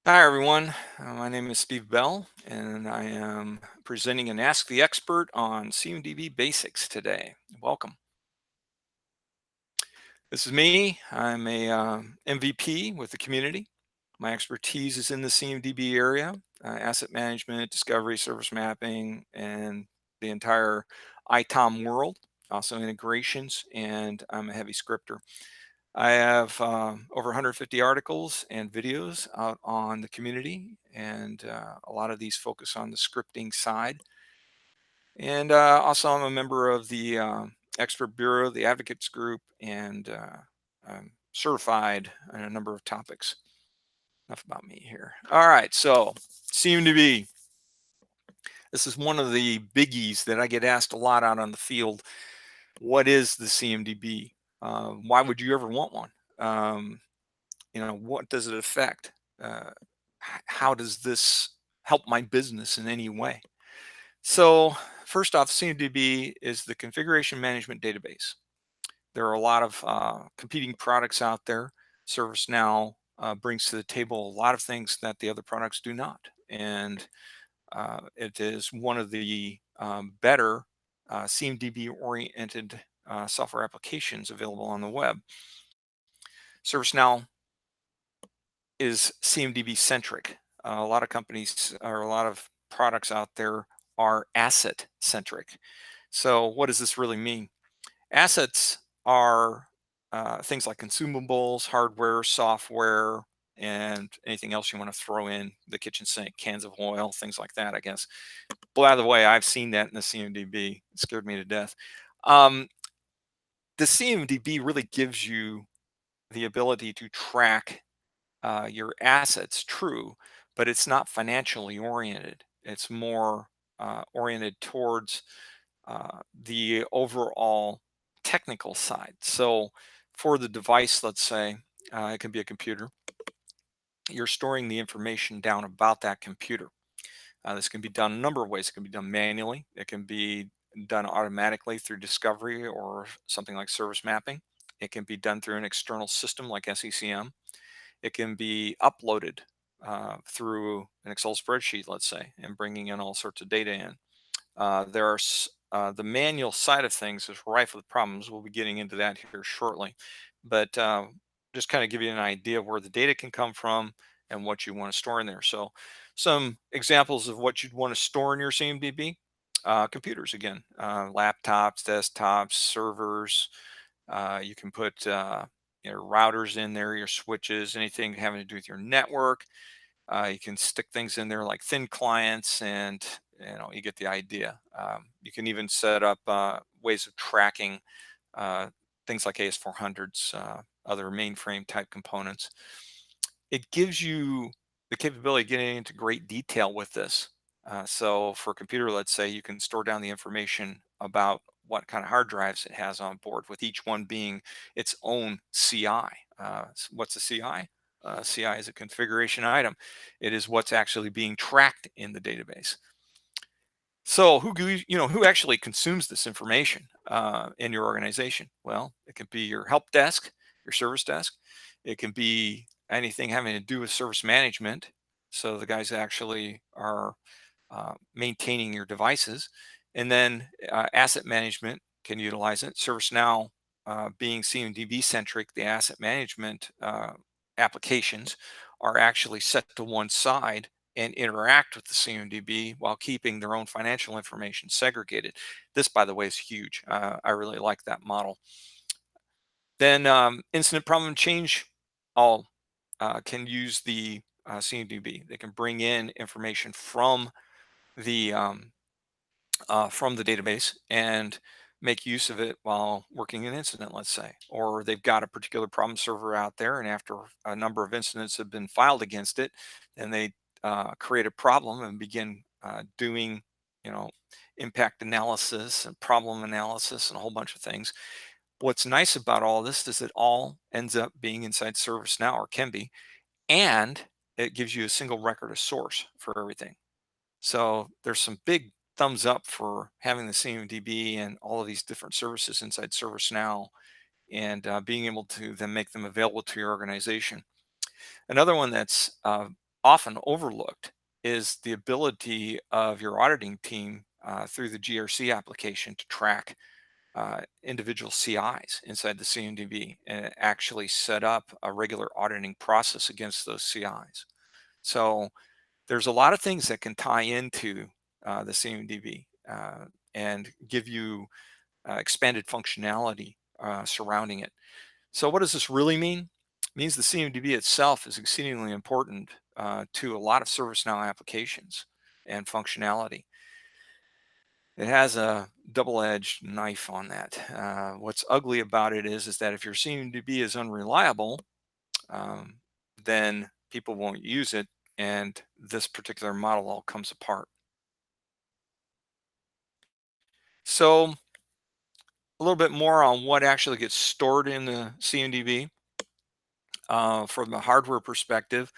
Hi, everyone. My name is Steve Bell, and I am presenting an Ask the Expert on CMDB basics today. Welcome. This is me. I'm a MVP with the community. My expertise is in the CMDB area, asset management, discovery, service mapping, and the entire ITOM world, also integrations, and I'm a heavy scripter. I have over 150 articles and videos out on the community, and a lot of these focus on the scripting side. And also, I'm a member of the Expert Bureau, the Advocates Group, and I'm certified in a number of topics. Enough about me here. All right, so CMDB. This is one of the biggies that I get asked a lot out on the field. What is the CMDB? Why would you ever want one? What does it affect? How does this help my business in any way? So first off, CMDB is the configuration management database. There are a lot of competing products out there. ServiceNow brings to the table a lot of things that the other products do not, and it is one of the better CMDB oriented software applications available on the web. ServiceNow is CMDB centric. A lot of companies or a lot of products out there are asset centric. So what does this really mean? Assets are things like consumables, hardware, software, and anything else you want to throw in the kitchen sink, cans of oil, things like that, I guess. By the way, I've seen that in the CMDB. It scared me to death. Um, the CMDB really gives you the ability to track your assets, true, but it's not financially oriented. It's more oriented towards the overall technical side. So for the device, let's say it can be a computer, you're storing the information down about that computer. This can be done a number of ways. It can be done manually. It can be done automatically through discovery or something like service mapping. It can be done through an external system like SECM. It can be uploaded through an Excel spreadsheet, let's say, and bringing in all sorts of data in. The manual side of things is rife with problems. We'll be getting into that here shortly, but just kind of give you an idea of where the data can come from and what you want to store in there. So, some examples of what you'd want to store in your CMDB: computers again, laptops, desktops, servers. You can put your routers in there, your switches, anything having to do with your network. You can stick things in there like thin clients, and you get the idea. You can even set up ways of tracking uh, things like AS400s, other mainframe type components. It gives you the capability of getting into great detail with this. So for a computer, let's say you can store down the information about what kind of hard drives it has on board, with each one being its own CI. What's a CI? CI is a configuration item. It is what's actually being tracked in the database. So who actually consumes this information in your organization? Well, it could be your help desk, your service desk. It can be anything having to do with service management. So the guys that actually are maintaining your devices, and then asset management can utilize it. ServiceNow, being CMDB centric, the asset management applications are actually set to one side and interact with the CMDB while keeping their own financial information segregated. This, by the way, is huge. I really like that model. Then incident problem change all can use the CMDB. They can bring in information the from the database and make use of it while working an incident, let's say. Or they've got a particular problem server out there, and after a number of incidents have been filed against it, then they create a problem and begin doing, you know, impact analysis and problem analysis and a whole bunch of things. What's nice about all this is it all ends up being inside ServiceNow, or can be, and it gives you a single record of source for everything. So there's some big thumbs up for having the CMDB and all of these different services inside ServiceNow, and being able to then make them available to your organization. Another one that's often overlooked is the ability of your auditing team through the GRC application to track individual CIs inside the CMDB and actually set up a regular auditing process against those CIs. So there's a lot of things that can tie into the CMDB and give you expanded functionality surrounding it. So what does this really mean? It means the CMDB itself is exceedingly important to a lot of ServiceNow applications and functionality. It has a double-edged knife on that. What's ugly about it is that if your CMDB is unreliable, um, then people won't use it, and this particular model all comes apart. So a little bit more on what actually gets stored in the CMDB. From the hardware perspective,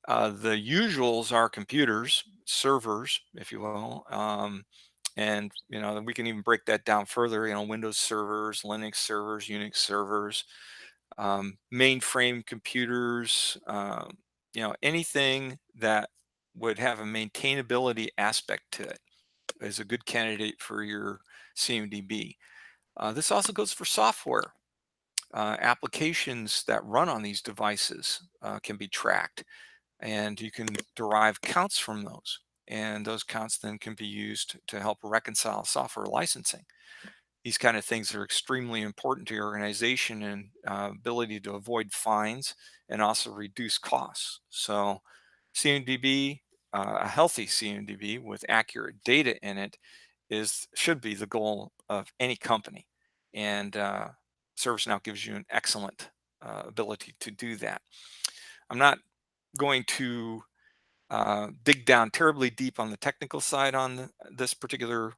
the usuals are computers, servers, if you will, and we can even break that down further. Windows servers, Linux servers, Unix servers, mainframe computers. Anything that would have a maintainability aspect to it is a good candidate for your CMDB. This also goes for software. Applications that run on these devices can be tracked, and you can derive counts from those. And those counts then can be used to help reconcile software licensing. These kind of things are extremely important to your organization and ability to avoid fines and also reduce costs. So CMDB, a healthy CMDB with accurate data in it should be the goal of any company. And ServiceNow gives you an excellent ability to do that. I'm not going to dig down terribly deep on the technical side on this particular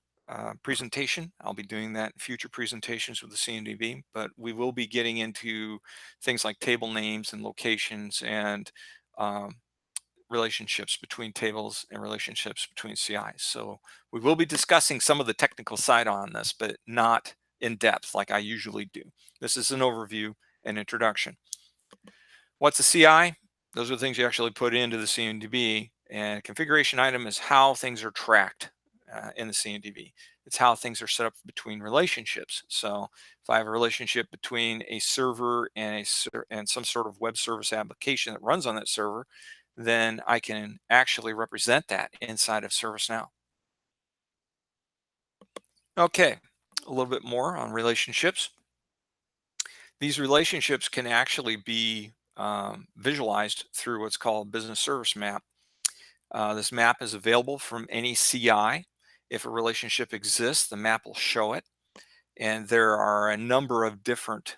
presentation. I'll be doing that in future presentations with the CMDB, but we will be getting into things like table names and locations and relationships between tables and relationships between CIs. So we will be discussing some of the technical side on this, but not in depth like I usually do. This is an overview and introduction. What's a CI? Those are the things you actually put into the CMDB, and configuration item is how things are tracked in the CMDB. It's how things are set up between relationships. So if I have a relationship between a server and some sort of web service application that runs on that server, then I can actually represent that inside of ServiceNow. Okay, a little bit more on relationships. These relationships can actually be visualized through what's called business service map. This map is available from any CI. If a relationship exists, the map will show it. And there are a number of different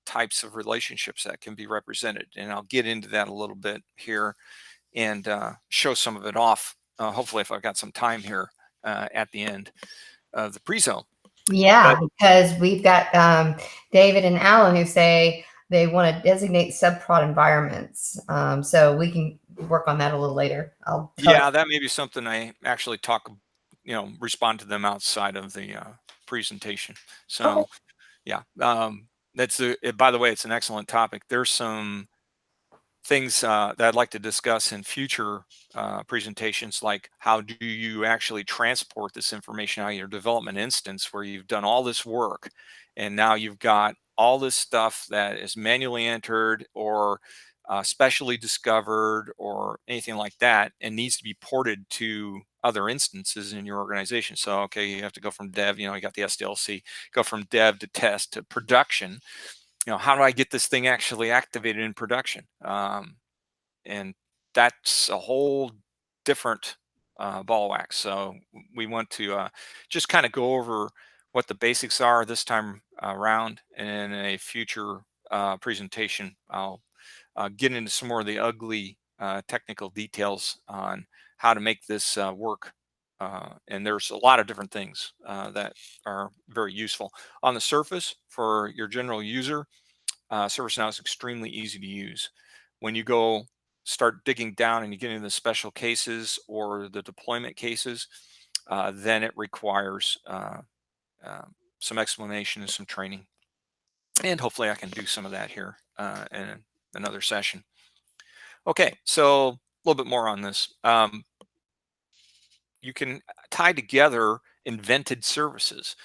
types of relationships that can be represented. And I'll get into that a little bit here and show some of it off, hopefully if I've got some time here at the end of the pre-zone. Yeah, because we've got David and Alan who say they want to designate subprod environments. So we can work on that a little later. Yeah, that may be something I actually respond to them outside of the presentation. So, okay. yeah, by the way, it's an excellent topic. There's some things that I'd like to discuss in future presentations, like how do you actually transport this information out of your development instance where you've done all this work and now you've got all this stuff that is manually entered or specially discovered or anything like that and needs to be ported to other instances in your organization. So, okay, you have to go from dev, you got the SDLC, go from dev to test to production. How do I get this thing actually activated in production? And that's a whole different ball of wax. So we want to just kind of go over what the basics are this time around. And in a future presentation, I'll get into some more of the ugly technical details on how to make this work. And there's a lot of different things that are very useful. On the surface, for your general user, ServiceNow is extremely easy to use. When you go start digging down and you get into the special cases or the deployment cases, then it requires some explanation and some training. And hopefully I can do some of that here in another session. Okay, so little bit more on this. You can tie together invented services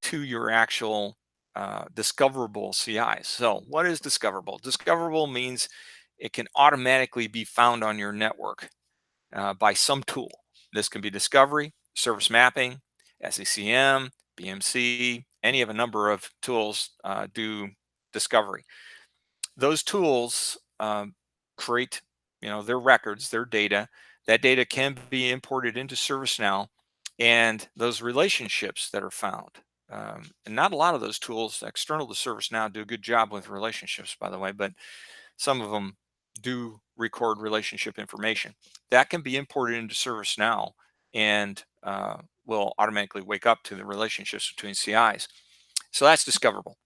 to your actual discoverable CIs. So, what is discoverable? Discoverable means it can automatically be found on your network by some tool. This can be discovery, service mapping, SECM, BMC, any of a number of tools do discovery. Those tools create, their records, their data. That data can be imported into ServiceNow, and those relationships that are found. And not a lot of those tools external to ServiceNow do a good job with relationships, by the way, but some of them do record relationship information. That can be imported into ServiceNow and will automatically wake up to the relationships between CIs. So that's discoverable.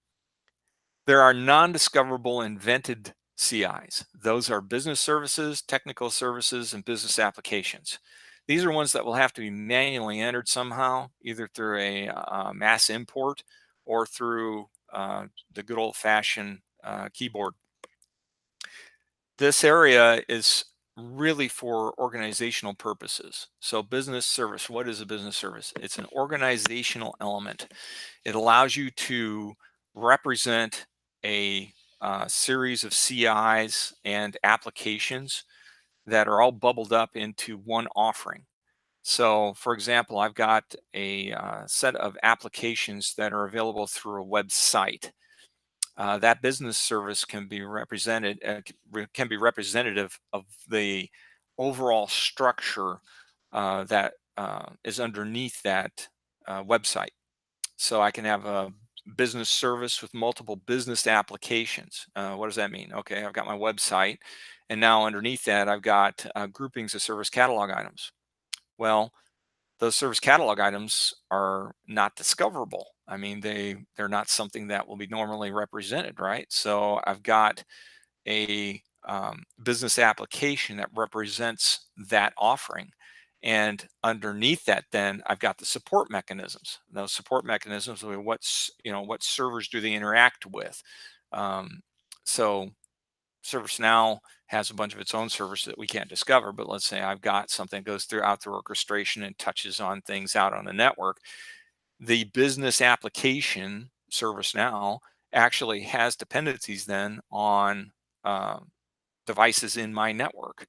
There are non-discoverable invented CIs. Those are business services, technical services, and business applications. These are ones that will have to be manually entered somehow, either through a mass import or through the good old-fashioned keyboard. This area is really for organizational purposes. So business service, what is a business service? It's an organizational element. It allows you to represent a series of CIs and applications that are all bubbled up into one offering. So, for example, I've got a set of applications that are available through a website. That business service can be can be representative of the overall structure that is underneath that website. So I can have a business service with multiple business applications. What does that mean? Okay, I've got my website, and now underneath that, I've got groupings of service catalog items. Well, those service catalog items are not discoverable. I mean, they're not something that will be normally represented, right? So I've got a business application that represents that offering. And underneath that, then I've got the support mechanisms. Those support mechanisms are what servers do they interact with. Um, so ServiceNow has a bunch of its own servers that we can't discover, but let's say I've got something that goes throughout the orchestration and touches on things out on the network. The business application, ServiceNow, actually has dependencies then on uh, devices in my network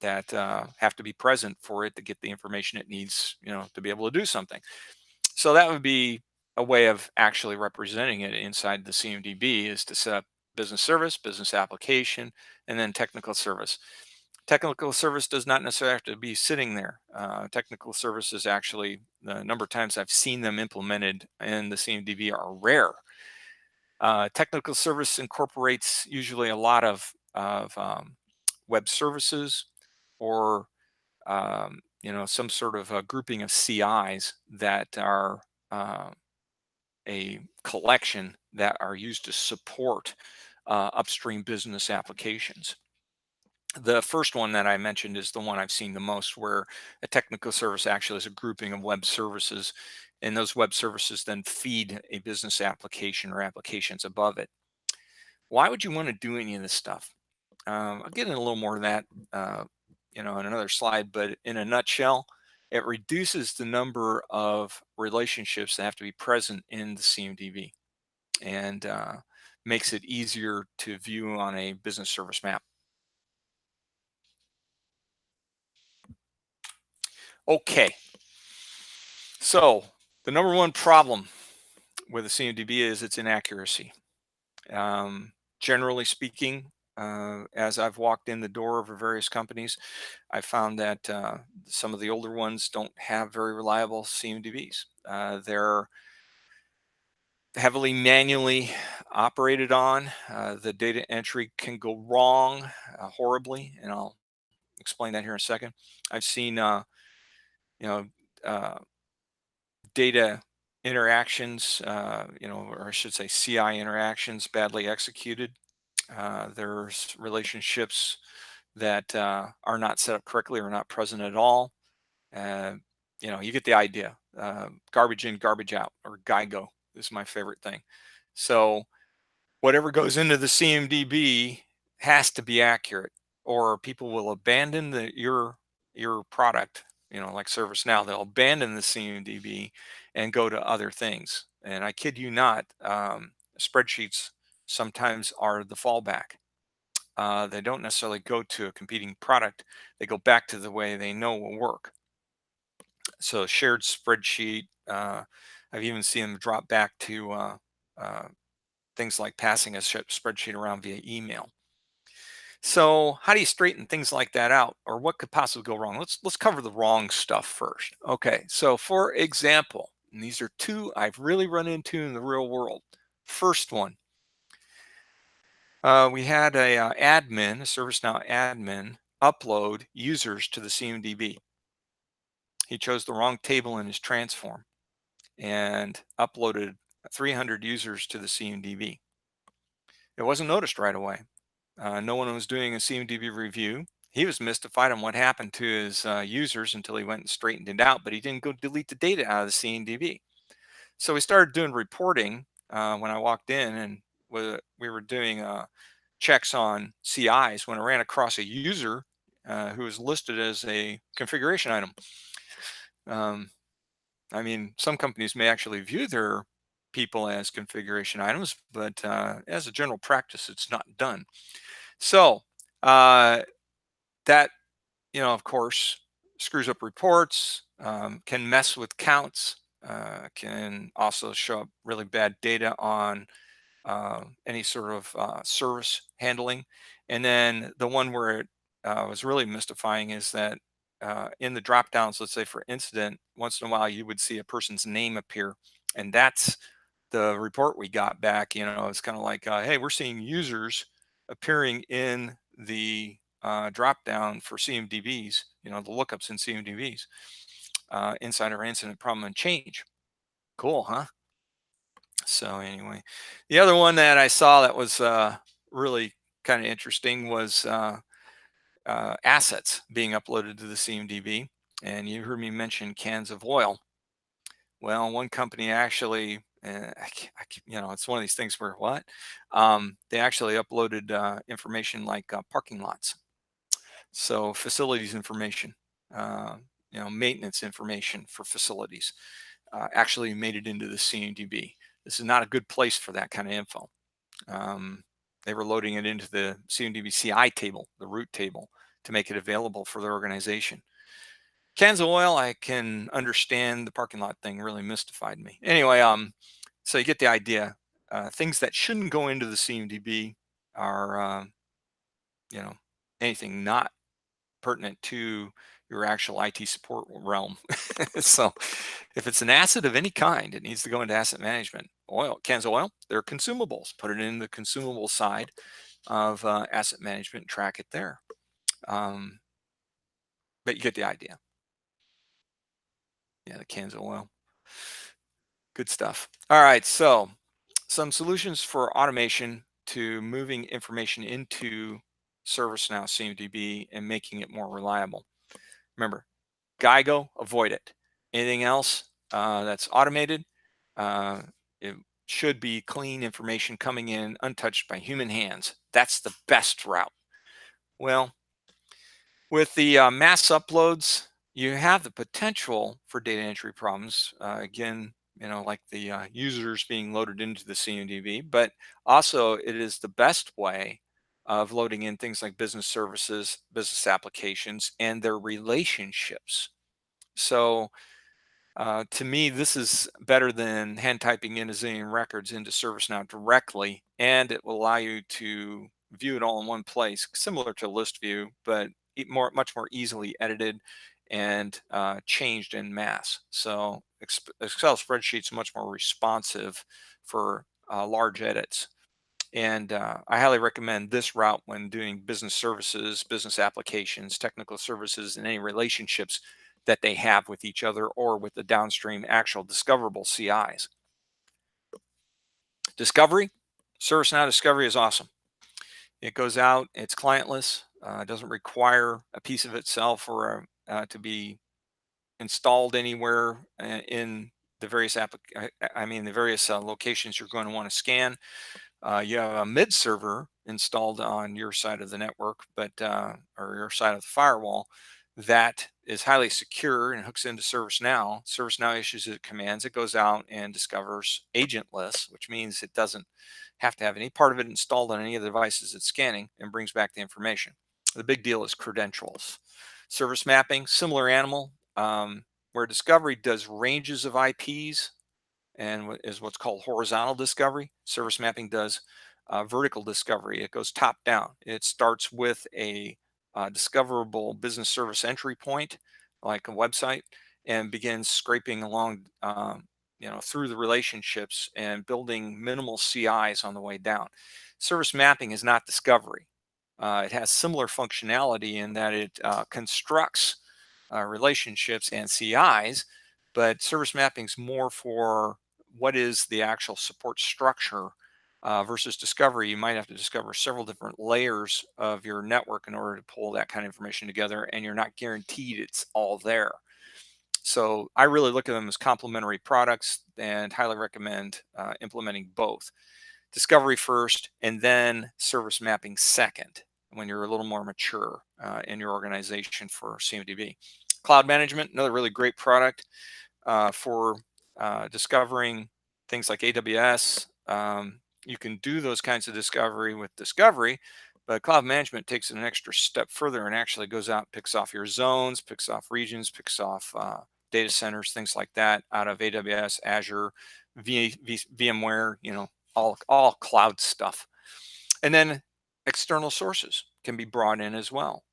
that have to be present for it to get the information it needs, to be able to do something. So that would be a way of actually representing it inside the CMDB is to set up business service, business application, and then technical service. Technical service does not necessarily have to be sitting there. Technical service is actually the number of times I've seen them implemented in the CMDB are rare. Technical service incorporates usually a lot of web services or some sort of a grouping of CIs that are uh, a collection that are used to support upstream business applications. The first one that I mentioned is the one I've seen the most, where a technical service actually is a grouping of web services, and those web services then feed a business application or applications above it. Why would you want to do any of this stuff? I'll get in a little more of that, in another slide, but in a nutshell, it reduces the number of relationships that have to be present in the CMDB and makes it easier to view on a business service map. Okay, so the number one problem with the CMDB is its inaccuracy. Um, Generally speaking, as I've walked in the door of various companies, I found that some of the older ones don't have very reliable CMDBs. They're heavily manually operated on. The data entry can go wrong horribly, and I'll explain that here in a second. I've seen, you know, uh, data interactions, or I should say CI interactions badly executed. There's relationships that are not set up correctly or not present at all. Uh, you get the idea. Garbage in, garbage out, or GIGO is my favorite thing. So whatever goes into the CMDB has to be accurate. or people will abandon your product, like ServiceNow. They'll abandon the CMDB and go to other things. And I kid you not, spreadsheets sometimes are the fallback. They don't necessarily go to a competing product. They go back to the way they know will work. So shared spreadsheet. I've even seen them drop back to uh, things like passing a spreadsheet around via email. So how do you straighten things like that out, or what could possibly go wrong? Let's cover the wrong stuff first. Okay, so for example, and these are two I've really run into in the real world. First one, we had a admin, a ServiceNow admin, upload users to the CMDB. He chose the wrong table in his transform and uploaded 300 users to the CMDB. It wasn't noticed right away. No one was doing a CMDB review. He was mystified on what happened to his users until he went and straightened it out, but he didn't go delete the data out of the CMDB. So we started doing reporting when I walked in, and we were doing checks on CIs when I ran across a user who was listed as a configuration item. Um, I mean, some companies may actually view their people as configuration items, but as a general practice, it's not done. So uh, that, of course, screws up reports, can mess with counts, can also show up really bad data on any sort of service handling. And then the one where it was really mystifying is that in the drop downs, let's say for incident, once in a while you would see a person's name appear. And that's the report we got back. It's kind of like, hey, we're seeing users appearing in the drop down for CMDBs, the lookups in CMDBs inside our incident problem and change. Cool, huh? So anyway, the other one that I saw that was really kind of interesting was assets being uploaded to the CMDB. And you heard me mention cans of oil. Well, one company actually, it's one of these things where what? They actually uploaded information like parking lots. So facilities information, uh, maintenance information for facilities actually made it into the CMDB. This is not a good place for that kind of info. Um, they were loading it into the CMDB CI table, the root table, to make it available for their organization. Cans of oil, I can understand. The parking lot thing really mystified me. Anyway, so you get the idea. Things that shouldn't go into the CMDB are, you know, anything not pertinent to your actual IT support realm. So if it's an asset of any kind, it needs to go into asset management. Oil, cans of oil, they're consumables. Put it in the consumable side of asset management and track it there. Um, but you get the idea. Yeah, the cans of oil. Good stuff. All right, so some solutions for automation to moving information into ServiceNow CMDB and making it more reliable. Remember, GIGO, avoid it. Anything else that's automated, uh, it should be clean information coming in untouched by human hands. That's the best route. Well, with the mass uploads, you have the potential for data entry problems. Again, like the users being loaded into the CMDB, but also it is the best way of loading in things like business services, business applications, and their relationships. So to me, this is better than hand typing in a zillion records into ServiceNow directly, and it will allow you to view it all in one place, similar to list view, but much more easily edited and changed in mass. So Excel spreadsheets much more responsive for large edits. And I highly recommend this route when doing business services, business applications, technical services, and any relationships that they have with each other or with the downstream actual discoverable CIs. Discovery, ServiceNow Discovery is awesome. It goes out, it's clientless, doesn't require a piece of itself or to be installed anywhere in the various the various locations you're going to want to scan. You have a mid server installed on your side of the network, but or your side of the firewall that is highly secure and hooks into ServiceNow. ServiceNow issues it commands. It goes out and discovers agentless, which means it doesn't have to have any part of it installed on any of the devices it's scanning, and brings back the information. The big deal is credentials. Service mapping, similar animal, where discovery does ranges of IPs and is what's called horizontal discovery. Service mapping does vertical discovery. It goes top down. It starts with a discoverable business service entry point, like a website, and begins scraping along, through the relationships and building minimal CIs on the way down. Service mapping is not discovery. It has similar functionality in that it constructs relationships and CIs, but service mapping is more for what is the actual support structure versus discovery. You might have to discover several different layers of your network in order to pull that kind of information together, and you're not guaranteed it's all there. So I really look at them as complementary products and highly recommend implementing both. Discovery first, and then service mapping second when you're a little more mature in your organization for CMDB. Cloud management, another really great product for discovering things like AWS. You can do those kinds of discovery with discovery, but cloud management takes it an extra step further and actually goes out, picks off your zones, picks off regions, picks off data centers, things like that out of AWS, Azure, VMware, all cloud stuff. And then external sources can be brought in as well.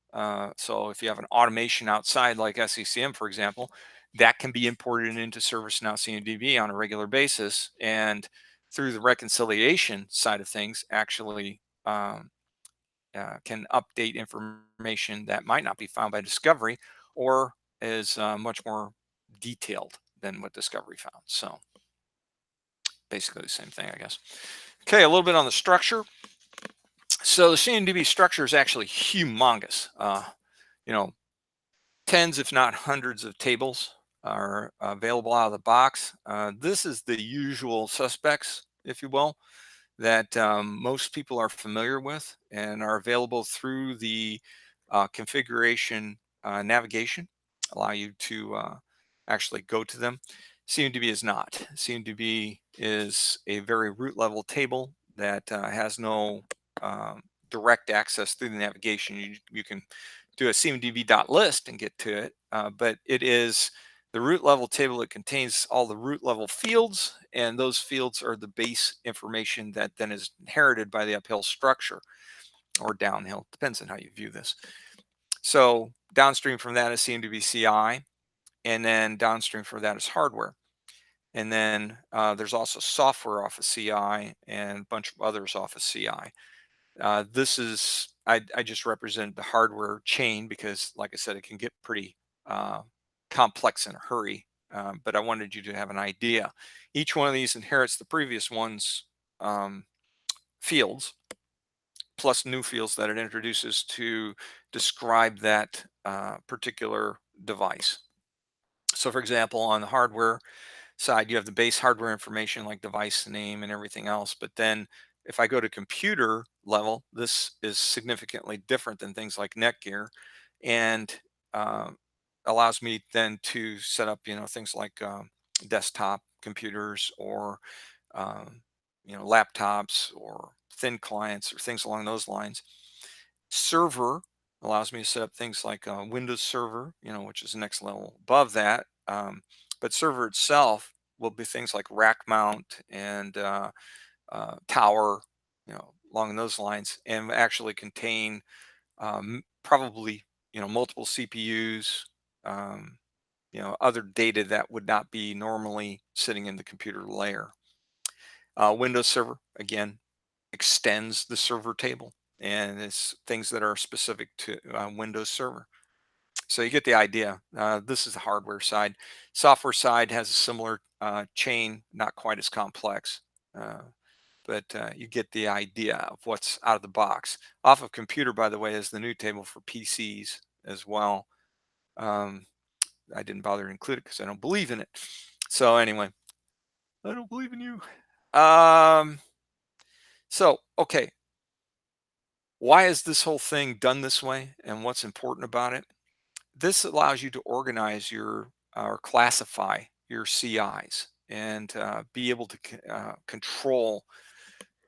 So if you have an automation outside, like SCCM, for example, that can be imported into ServiceNow CMDB on a regular basis, and through the reconciliation side of things, actually can update information that might not be found by discovery, or is much more detailed than what discovery found. So basically the same thing, I guess. Okay, a little bit on the structure. So the CMDB structure is actually humongous. You know, tens, if not hundreds of tables are available out of the box. This is the usual suspects, if you will, that most people are familiar with and are available through the configuration navigation, allow you to actually go to them. CMDB is not. CMDB is a very root level table that has no direct access through the navigation. You can do a cmdb.list and get to it, but it is the root level table that contains all the root level fields, and those fields are the base information that then is inherited by the uphill structure, or downhill, depends on how you view this. So downstream from that is CMDB CI, and then downstream from that is hardware. And then there's also software off of CI and a bunch of others off of CI. This is, I just represent the hardware chain because, like I said, it can get pretty complex in a hurry. But I wanted you to have an idea. Each one of these inherits the previous one's fields, plus new fields that it introduces to describe that particular device. So, for example, on the hardware side, you have the base hardware information like device name and everything else. But then if I go to computer level, this is significantly different than things like Netgear, and uh, allows me then to set up, things like desktop computers, or laptops, or thin clients, or things along those lines. Server allows me to set up things like Windows Server, which is the next level above that. But server itself will be things like rack mount and tower, along those lines, and actually contain probably, multiple CPUs, other data that would not be normally sitting in the computer layer. Windows Server, again, extends the server table, and it's things that are specific to Windows Server. So you get the idea. This is the hardware side. Software side has a similar chain, not quite as complex, but you get the idea of what's out of the box. Off of computer, by the way, is the new table for PCs as well. I didn't bother to include it because I don't believe in it. So anyway, I don't believe in you. Um, So, okay, why is this whole thing done this way and what's important about it? This allows you to organize your or classify your CIs and be able to control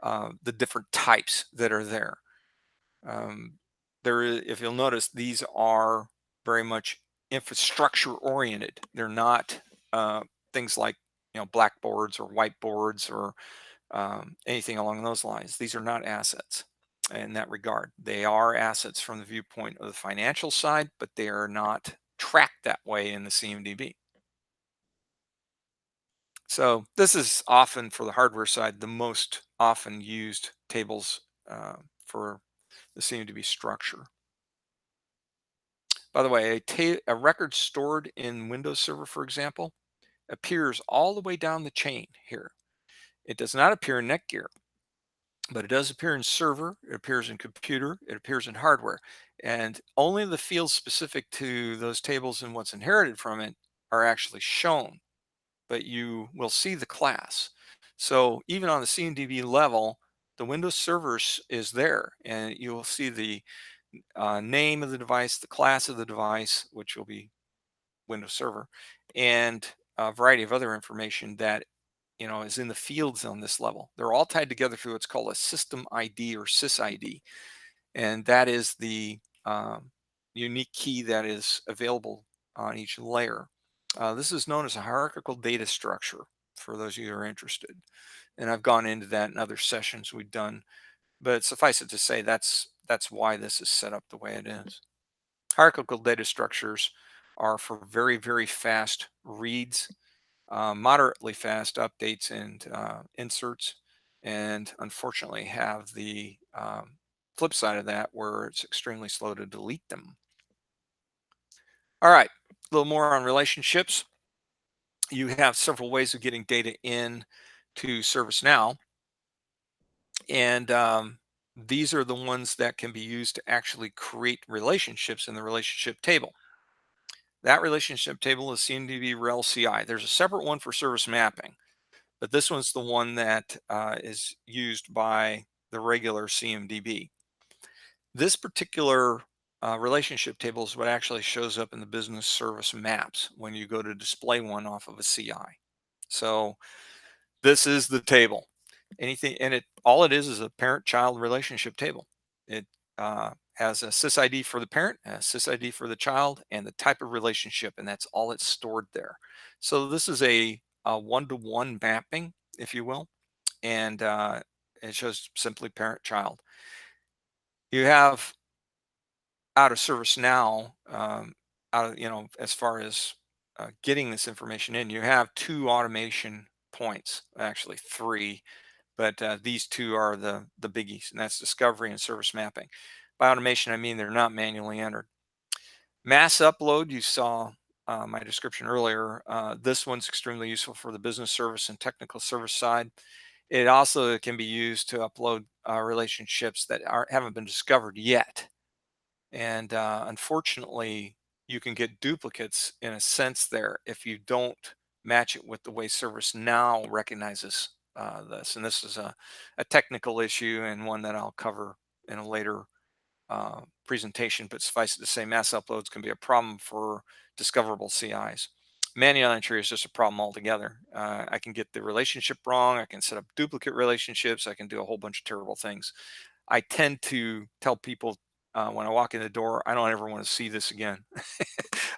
the different types that are there. Um, if you'll notice, these are very much infrastructure oriented. They're not uh, things like blackboards or whiteboards or anything along those lines. These are not assets in that regard. They are assets from the viewpoint of the financial side, but they are not tracked that way in the CMDB. So this is often for the hardware side the most often used tables for the CMDB structure. By the way, a record stored in Windows Server, for example, appears all the way down the chain here. It does not appear in Netgear, but it does appear in server, it appears in computer, it appears in hardware. And only the fields specific to those tables and what's inherited from it are actually shown, but you will see the class. So even on the CMDB level, the Windows Server is there, and you will see the name of the device, the class of the device, which will be Windows Server, and a variety of other information that is in the fields on this level. They're all tied together through what's called a system ID or sys-ID, and that is the unique key that is available on each layer. This is known as a hierarchical data structure for those of you who are interested, and I've gone into that in other sessions we've done. But suffice it to say, that's why this is set up the way it is. Hierarchical data structures are for very, very fast reads, moderately fast updates and inserts, and unfortunately have the flip side of that where it's extremely slow to delete them. All right, a little more on relationships. You have several ways of getting data in to ServiceNow, and these are the ones that can be used to actually create relationships in the relationship table. That relationship table is CMDB rel CI. There's a separate one for service mapping, but this one's the one that is used by the regular CMDB. This particular relationship table is what actually shows up in the business service maps when you go to display one off of a CI. So this is the table. Anything, and it all it is a parent-child relationship table. It has a sys-ID for the parent, a sys-ID for the child, and the type of relationship, and that's all it's stored there. So this is a one-to-one mapping, if you will, and it shows simply parent-child. You have out of ServiceNow, out of as far as getting this information in, you have two automation points, actually three, but these two are the biggies, and that's discovery and service mapping. By automation, I mean they're not manually entered. Mass upload, you saw my description earlier. This one's extremely useful for the business service and technical service side. It also can be used to upload relationships that haven't been discovered yet. And unfortunately, you can get duplicates in a sense there if you don't match it with the way ServiceNow recognizes this. And this is a technical issue and one that I'll cover in a later presentation, but suffice it to say, mass uploads can be a problem for discoverable CIs. Manual entry is just a problem altogether. I can get the relationship wrong. I can set up duplicate relationships. I can do a whole bunch of terrible things. I tend to tell people when I walk in the door, I don't ever want to see this again.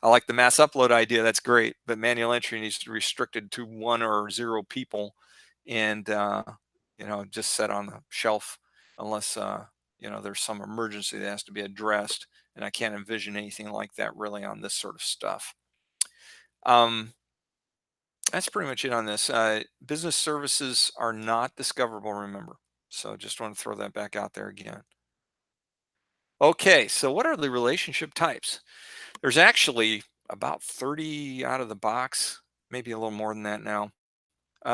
I like the mass upload idea. That's great. But manual entry needs to be restricted to 1 or 0 people and, just set on the shelf unless, there's some emergency that has to be addressed. And I can't envision anything like that really on this sort of stuff. That's pretty much it on this. Business services are not discoverable, remember. So just want to throw that back out there again. Okay, so what are the relationship types? There's actually about 30 out of the box, maybe a little more than that now.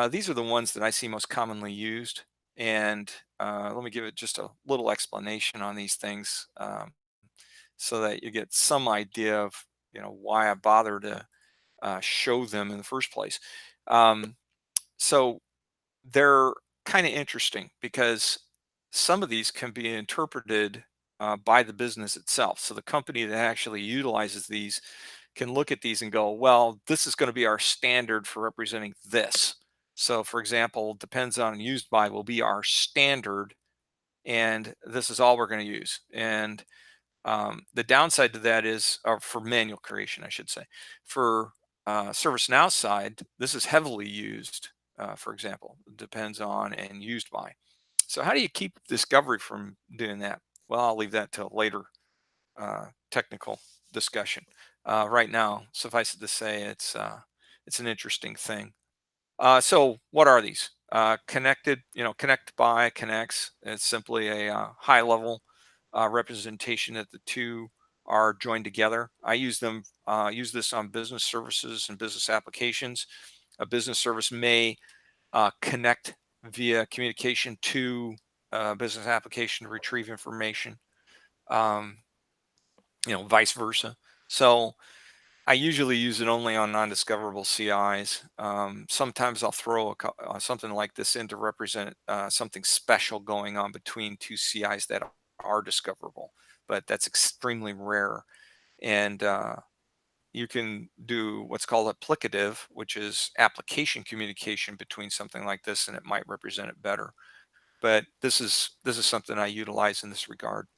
These are the ones that I see most commonly used. And let me give it just a little explanation on these things so that you get some idea of why I bother to show them in the first place. Um, so they're kind of interesting because some of these can be interpreted by the business itself. So the company that actually utilizes these can look at these and go, well, this is going to be our standard for representing this. So for example, depends on used by will be our standard, and this is all we're going to use. And the downside to that is, or for manual creation, I should say, for ServiceNow side, this is heavily used. For example, depends on and used by. So how do you keep discovery from doing that? Well, I'll leave that till later technical discussion. Right now, suffice it to say, it's an interesting thing. So what are these? Connected, connect by, connects. It's simply a high level representation that the two are joined together. I use this on business services and business applications. A business service may connect via communication to a business application to retrieve information, um, vice versa. So I usually use it only on non-discoverable CIs. Sometimes I'll throw something like this in to represent something special going on between two CIs that are discoverable, but that's extremely rare. And you can do what's called applicative, which is application communication between something like this, and it might represent it better. But this is something I utilize in this regard.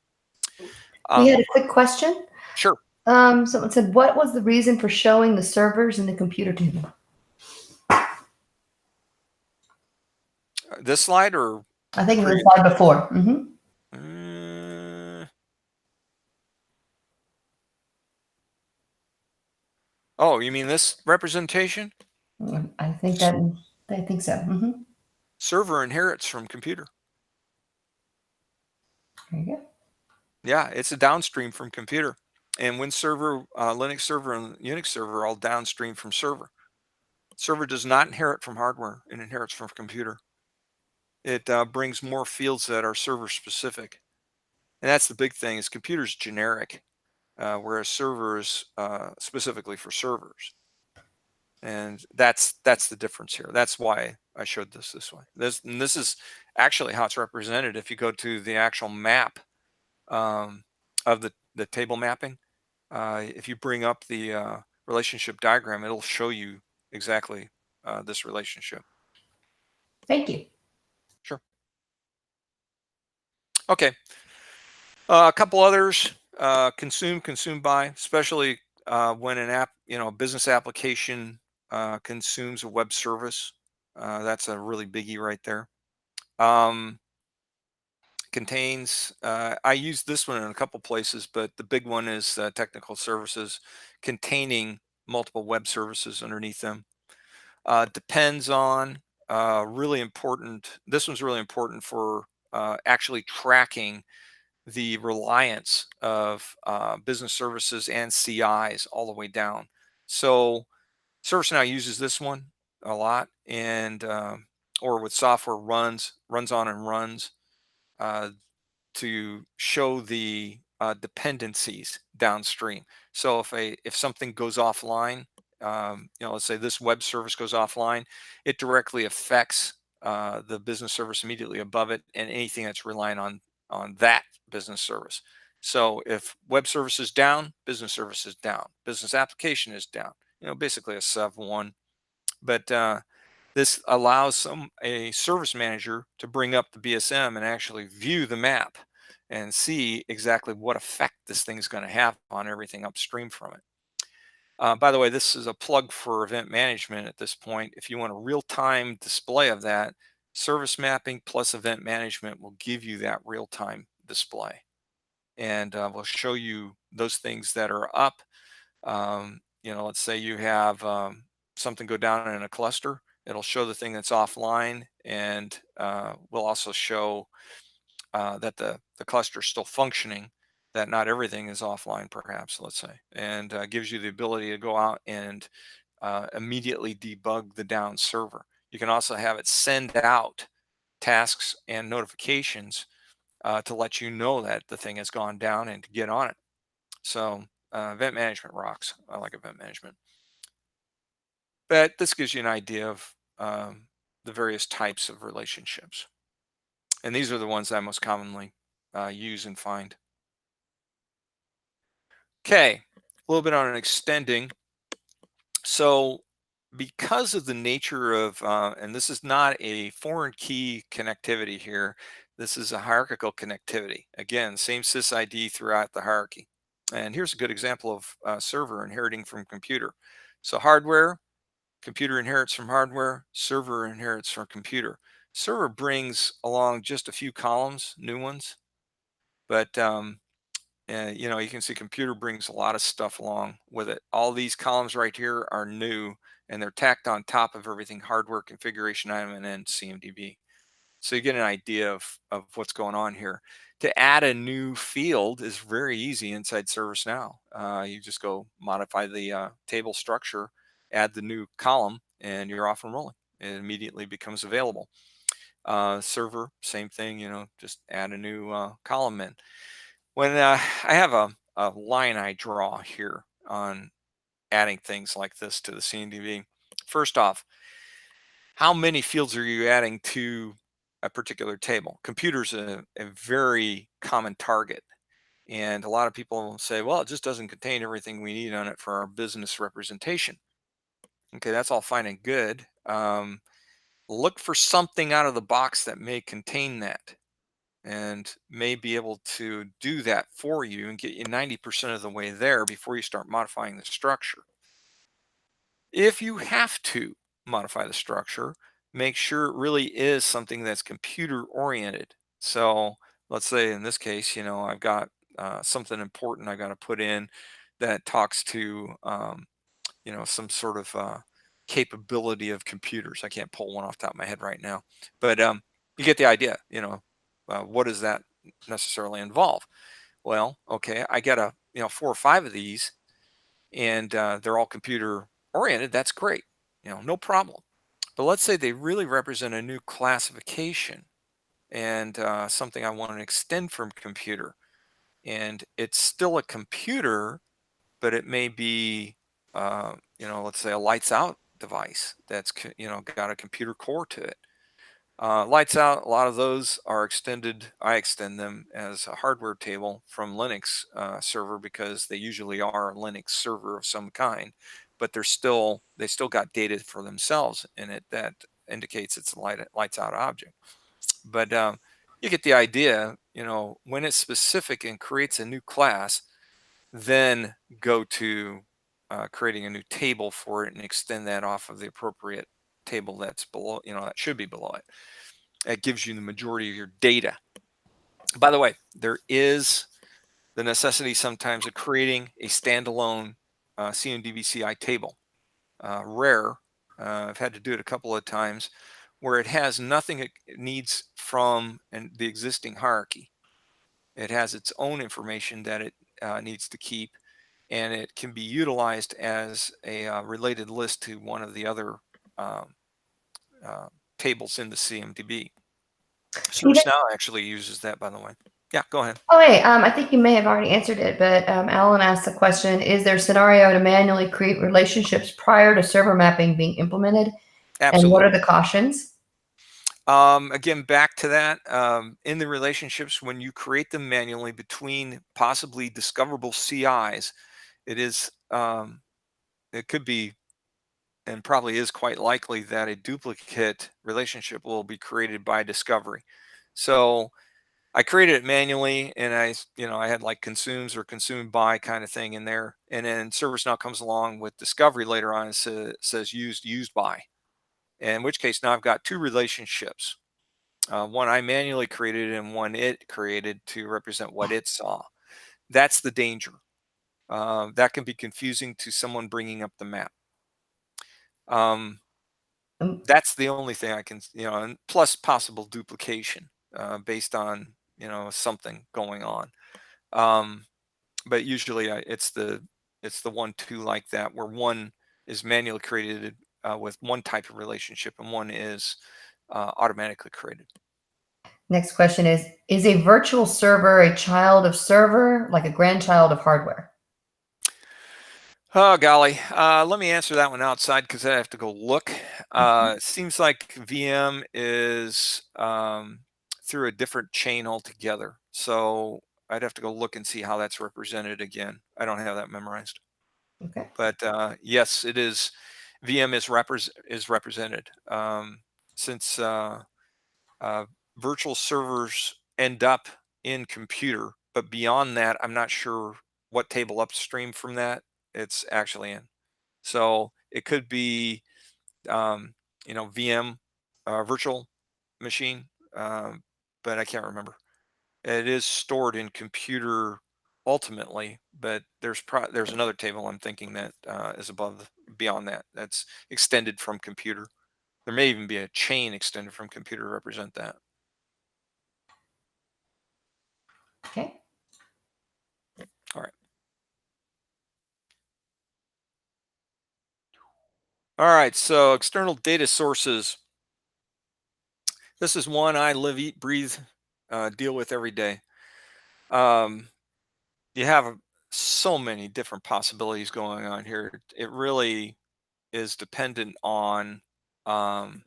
We Um, had a quick question. sure. Someone said, "What was the reason for showing the servers in the computer table?" This slide or I think it was the previous? slide before. Uh, oh, you mean this representation? I think S- that I think so. Server inherits from computer. There you go. Yeah, it's a downstream from computer. And Win server, Linux server, and Unix server are all downstream from server. Server does not inherit from hardware; it inherits from computer. It brings more fields that are server specific, and that's the big thing. Is computer's generic, whereas server is specifically for servers. And that's the difference here. That's why I showed this way. This is actually how it's represented. If you go to the actual map um, of the table mapping, if you bring up the relationship diagram, it'll show you exactly this relationship. Thank you. Sure. Okay. A couple others. Consume by, especially when an app, a business application consumes a web service. That's a really biggie right there. Um, Contains, I use this one in a couple places, but the big one is technical services containing multiple web services underneath them. Depends on, really important. This one's really important for actually tracking the reliance of business services and CIs all the way down. So ServiceNow uses this one a lot, and or with software runs on and runs uh, to show the dependencies downstream. So if something goes offline, let's say this web service goes offline, it directly affects the business service immediately above it and anything that's relying on that business service. So if web service is down, business service is down, business application is down. Basically a Sev one. But this allows a service manager to bring up the BSM and actually view the map and see exactly what effect this thing is going to have on everything upstream from it. By the way, this is a plug for event management at this point. If you want a real-time display of that, service mapping plus event management will give you that real-time display. And we'll show you those things that are up. Let's say you have something go down in a cluster. It'll show the thing that's offline, and we'll also show that the cluster is still functioning, that not everything is offline, perhaps, let's say, and gives you the ability to go out and immediately debug the down server. You can also have it send out tasks and notifications to let you know that the thing has gone down and to get on it. So event management rocks. I like event management. But this gives you an idea of the various types of relationships. And these are the ones I most commonly use and find. Okay, a little bit on an extending. So because of the nature of, and this is not a foreign key connectivity here, this is a hierarchical connectivity. Again, same sysid throughout the hierarchy. And here's a good example of server inheriting from computer. So hardware, computer inherits from hardware, server inherits from computer. Server brings along just a few columns, new ones, but you know, you can see computer brings a lot of stuff along with it. All these columns right here are new, and they're tacked on top of everything hardware configuration item and then CMDB. So you get an idea of what's going on here. To add a new field is very easy inside ServiceNow. You just go modify the table structure, add the new column, and you're off and rolling. It immediately becomes available. Server, same thing, you know, just add a new column in. When I have a line I draw here on adding things like this to the CMDB. First off, how many fields are you adding to a particular table? Computer's a very common target. And a lot of people say, well, it just doesn't contain everything we need on it for our business representation. Okay, that's all fine and good. Look for something out of the box that may contain that and may be able to do that for you and get you 90% of the way there before you start modifying the structure. If you have to modify the structure, make sure it really is something that's computer oriented. So let's say in this case, you know, I've got something important I got to put in that talks to, you know, some sort of capability of computers. I can't pull one off the top of my head right now, but you get the idea. You know, what does that necessarily involve? Well, okay, I got 4 or 5 of these, and they're all computer oriented. That's great, you know, no problem. But let's say they really represent a new classification and something I want to extend from computer, and it's still a computer, but it may be, you know, let's say a lights out device that's, you know, got a computer core to it. Lights out, a lot of those are extended. I extend them as a hardware table from Linux server because they usually are a Linux server of some kind, but they still got data for themselves in it that indicates it's a lights out object. But you get the idea, you know, when it's specific and creates a new class, then go to creating a new table for it and extend that off of the appropriate table that's below, you know, that should be below it. It gives you the majority of your data. By the way, there is the necessity sometimes of creating a standalone CMDB table. Rare, I've had to do it a couple of times, where it has nothing it needs from the existing hierarchy. It has its own information that it needs to keep, and it can be utilized as a related list to one of the other um, uh, tables in the CMDB. ServiceNow actually uses that, by the way. Yeah, go ahead. Oh, hey, I think you may have already answered it, but Alan asked the question, is there a scenario to manually create relationships prior to server mapping being implemented? And what are Absolutely. the cautions? Again, back to that, in the relationships, when you create them manually between possibly discoverable CIs, it is, it could be, and probably is quite likely that a duplicate relationship will be created by discovery. So I created it manually, and you know, I had like consumes or consumed by kind of thing in there. And then ServiceNow comes along with discovery later on and says used by. In which case now I've got 2 relationships. One I manually created and one it created to represent what it saw. That's the danger. That can be confusing to someone bringing up the map. Um, Um, that's the only thing I can, you know, and plus possible duplication based on, you know, something going on. Um, but usually it's the 1-2 like that, where one is manually created with one type of relationship and one is automatically created. Next question is a virtual server a child of server, like a grandchild of hardware? Oh golly, let me answer that one outside because I have to go look. Seems like VM is through a different chain altogether. So I'd have to go look and see how that's represented again. I don't have that memorized. Okay. But yes, it is. VM is represented, since uh, virtual servers end up in computer, but beyond that, I'm not sure what table upstream from that it's actually in. So it could be, um, VM, virtual machine, um, but I can't remember. It is stored in computer ultimately, but there's another table I'm thinking that is beyond that. That's extended from computer. There may even be a chain extended from computer to represent that. Okay. All right. All right. So external data sources. This is one I live, eat, breathe, deal with every day. Um, you have so many different possibilities going on here. It really is dependent on, um,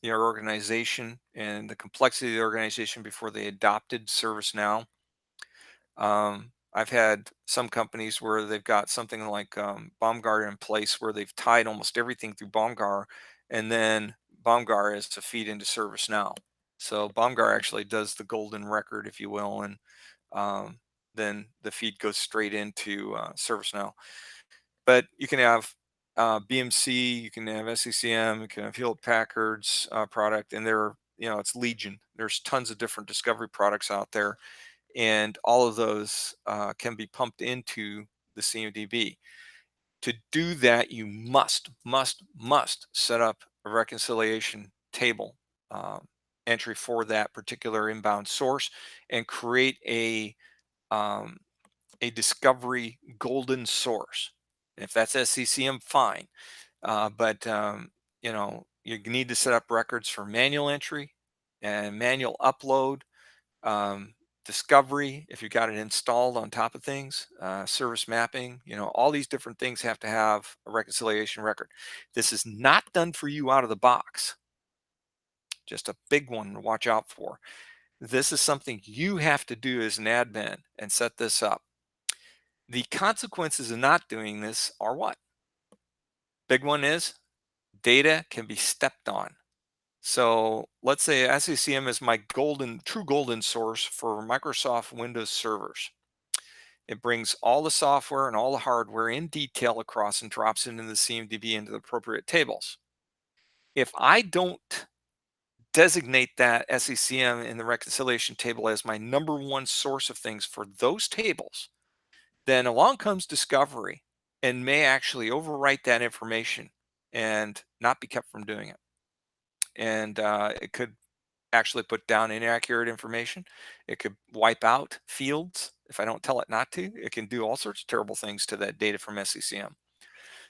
your organization and the complexity of the organization before they adopted ServiceNow. I've had some companies where they've got something like, Bomgar in place where they've tied almost everything through Bomgar, and then Bomgar is to feed into ServiceNow. So Bomgar actually does the golden record, if you will, and um, then the feed goes straight into ServiceNow. But you can have BMC, you can have SCCM, you can have Hewlett Packard's product, and it's legion. There's tons of different discovery products out there, and all of those can be pumped into the CMDB. To do that, you must set up a reconciliation table entry for that particular inbound source and create um, a discovery golden source. If that's SCCM, fine. But you need to set up records for manual entry and manual upload, um, discovery, if you've got it installed on top of things, service mapping, all these different things have to have a reconciliation record. This is not done for you out of the box. Just a big one to watch out for. This is something you have to do as an admin and set this up. The consequences of not doing this are what? Big one is data can be stepped on. So let's say SCCM is my true golden source for Microsoft Windows servers. It brings all the software and all the hardware in detail across and drops it into the CMDB into the appropriate tables. If I don't designate that SCCM in the reconciliation table as my number one source of things for those tables, then along comes discovery and may actually overwrite that information and not be kept from doing it. And it could actually put down inaccurate information. It could wipe out fields if I don't tell it not to. It can do all sorts of terrible things to that data from SCCM.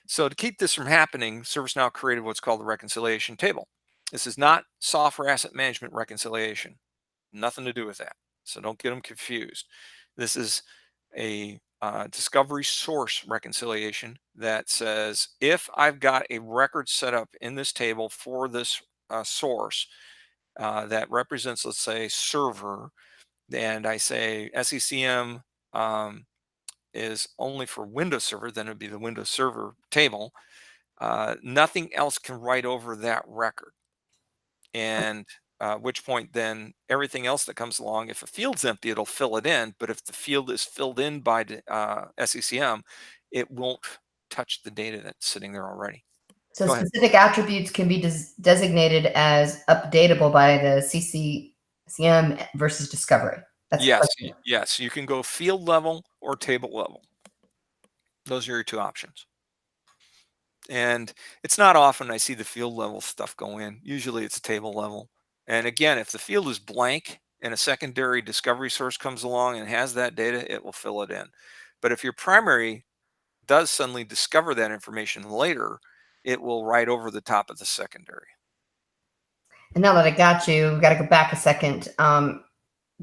So to keep this from happening, ServiceNow created what's called the reconciliation table. This is not software asset management reconciliation. Nothing to do with that. So don't get them confused. This is a discovery source reconciliation that says if I've got a record set up in this table for this source, that represents, let's say, server, and I say SECM is only for Windows Server, then it would be the Windows Server table. Nothing else can write over that record. And which point then everything else that comes along, if a field's empty, it'll fill it in. But if the field is filled in by SECM, it won't touch the data that's sitting there already. So Go ahead. specific attributes can be designated as updatable by the CCCM versus discovery. That's the Yes, question. yes, you can go field level or table level. Those are your two options. And it's not often I see the field level stuff go in. Usually it's table level. And again, if the field is blank and a secondary discovery source comes along and has that data, it will fill it in. But if your primary does suddenly discover that information later, it will write over the top of the secondary. And now that I got you, we got to go back a second.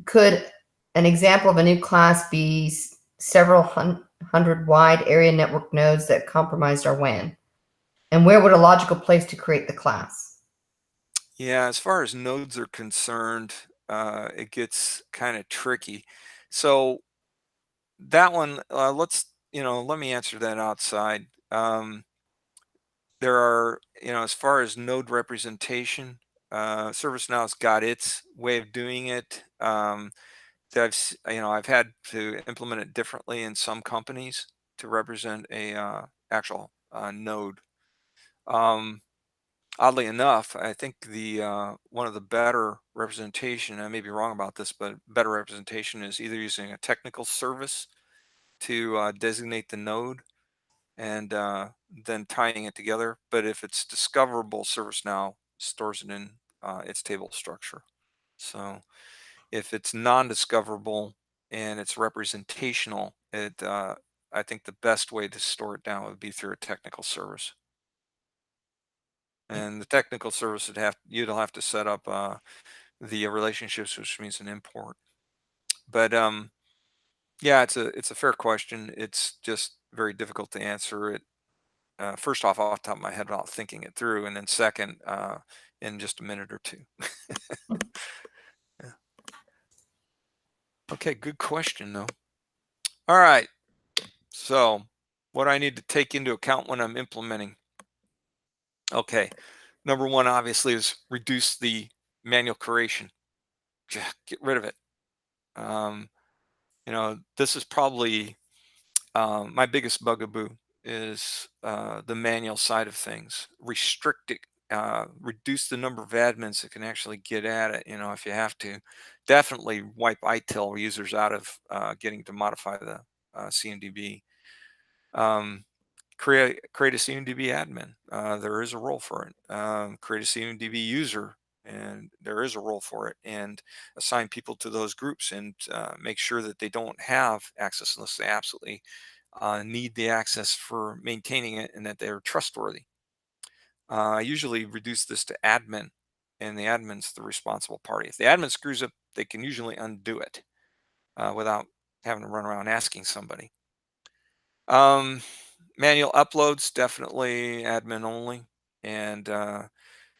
Could an example of a new class be several hundred wide area network nodes that compromised our WAN? And where would a logical place to create the class? Yeah, as far as nodes are concerned, it gets kind of tricky. So that one, let me answer that outside. There are, as far as node representation, ServiceNow's got its way of doing it. That I've had to implement it differently in some companies to represent a actual node. Um, Oddly enough, I think the one of the better representation, I may be wrong about this, but better representation is either using a technical service to designate the node and then tying it together. But if it's discoverable, ServiceNow stores it in its table structure. So if it's non-discoverable and it's representational, I think the best way to store it down would be through a technical service. And the technical service you'd have to set up the relationships, which means an import. But yeah, it's a fair question. It's just very difficult to answer it. First off the top of my head without thinking it through, and then second, in just a minute or two. Yeah. Okay, good question though. All right, so what I need to take into account when I'm implementing. Okay, number one obviously is reduce the manual creation. Get rid of it. Um, this is probably my biggest bugaboo is the manual side of things. Restrict it, reduce the number of admins that can actually get at it. If you have to, definitely wipe ITIL users out of getting to modify the CMDB. Um, create a CMDB admin. There is a role for it. Create a CMDB user, and there is a role for it. And assign people to those groups, and make sure that they don't have access unless they absolutely need the access for maintaining it, and that they're trustworthy. I usually reduce this to admin, and the admin's the responsible party. If the admin screws up, they can usually undo it without having to run around asking somebody. Um, Manual uploads, definitely admin only. And,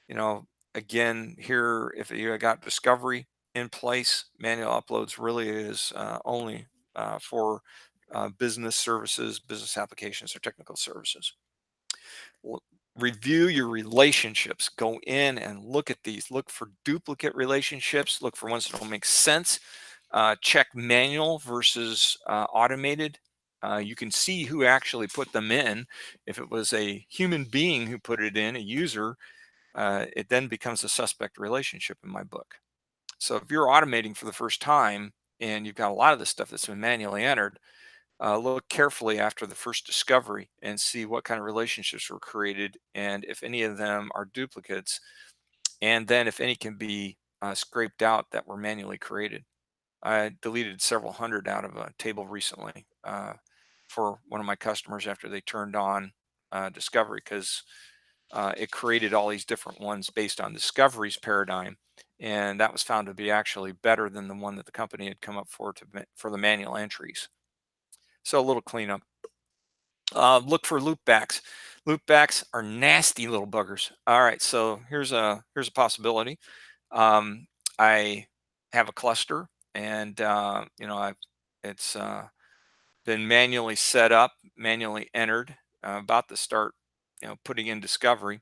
you know, again, here, if you got discovery in place, manual uploads really is only for business services, business applications, or technical services. Review your relationships. Go in and look at these. Look for duplicate relationships. Look for ones that don't make sense. Check manual versus automated. You can see who actually put them in. If it was a human being who put it in, a user, it then becomes a suspect relationship in my book. So if you're automating for the first time and you've got a lot of this stuff that's been manually entered, look carefully after the first discovery and see what kind of relationships were created and if any of them are duplicates, and then if any can be scraped out that were manually created. I deleted several hundred out of a table recently for one of my customers after they turned on discovery, because it created all these different ones based on discovery's paradigm, and that was found to be actually better than the one that the company had come up for the manual entries. So a little cleanup. Look for loopbacks. Loopbacks are nasty little buggers. All right, so here's a possibility. I have a cluster, and it's been manually set up, manually entered, about to start, putting in discovery.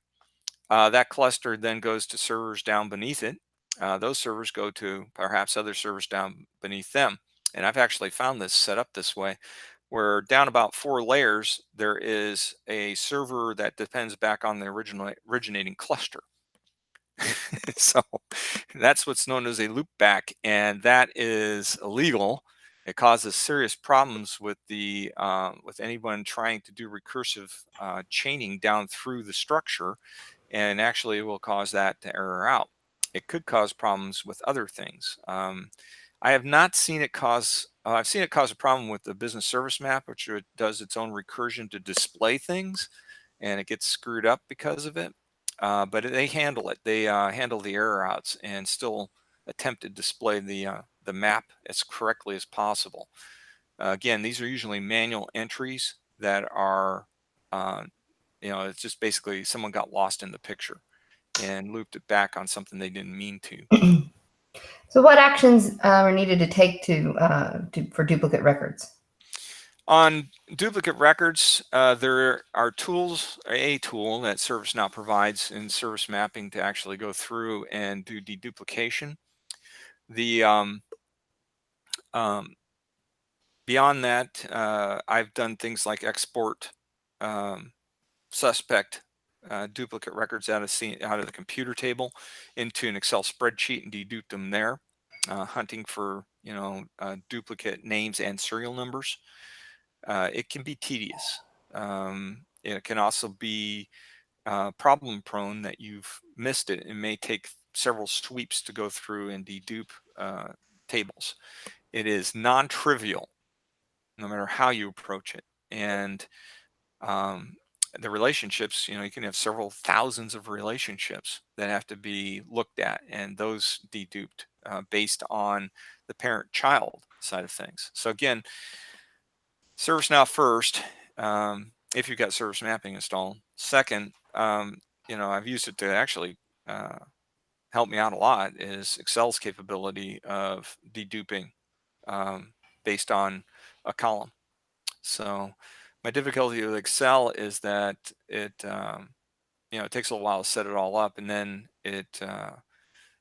That cluster then goes to servers down beneath it. Those servers go to perhaps other servers down beneath them. And I've actually found this set up this way, where down about 4 layers, there is a server that depends back on the originating cluster. So that's what's known as a loopback, and that is illegal. It causes serious problems with anyone trying to do recursive chaining down through the structure, and actually it will cause that to error out. It could cause problems with other things. I have not seen it cause. I've seen it cause a problem with the business service map, which does its own recursion to display things, and it gets screwed up because of it. But they handle it. They handle the error outs and still attempt to display the map as correctly as possible. Again, these are usually manual entries that are, uh, it's just basically someone got lost in the picture and looped it back on something they didn't mean to. So, what actions are needed to take for duplicate records? On duplicate records, there are tools, a tool that ServiceNow provides in service mapping to actually go through and do deduplication. The um, Beyond that, I've done things like export um, suspect duplicate records out of the computer table into an Excel spreadsheet and dedupe them there, hunting for duplicate names and serial numbers. It can be tedious. It can also be problem prone that you've missed it. It may take several sweeps to go through and dedupe tables. It is non-trivial, no matter how you approach it. And um, the relationships, you can have several thousands of relationships that have to be looked at, and those deduped based on the parent-child side of things. So again, ServiceNow first, if you've got service mapping installed. Second, I've used it to actually uh, help me out a lot, is Excel's capability of deduping um, based on a column. So my difficulty with Excel is that it takes a little while to set it all up, and then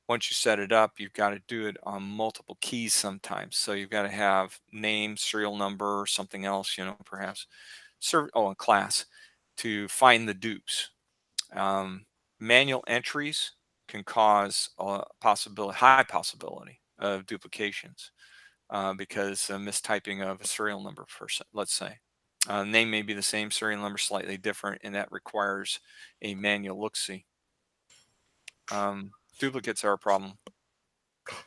once you set it up, you've got to do it on multiple keys sometimes. So you've got to have name, serial number, something else, perhaps and class to find the dupes. Manual entries can cause a high possibility of duplications because a mistyping of a serial number, let's say. Name may be the same, serial number slightly different, and that requires a manual look-see. Duplicates are a problem.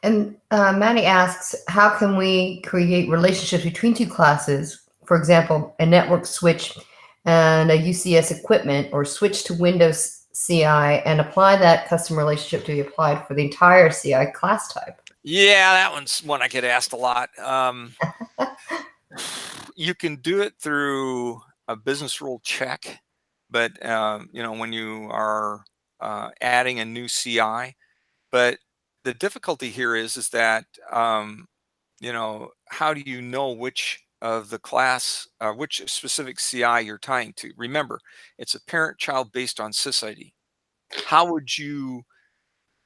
And Manny asks, how can we create relationships between two classes? For example, a network switch and a UCS equipment, or switch to Windows CI and apply that custom relationship to be applied for the entire CI class type. Yeah, that one's one I get asked a lot. You can do it through a business rule check, but when you are adding a new CI, but the difficulty here is that how do you know which of the class, which specific CI you're tying to? Remember, it's a parent-child based on SysID. How would you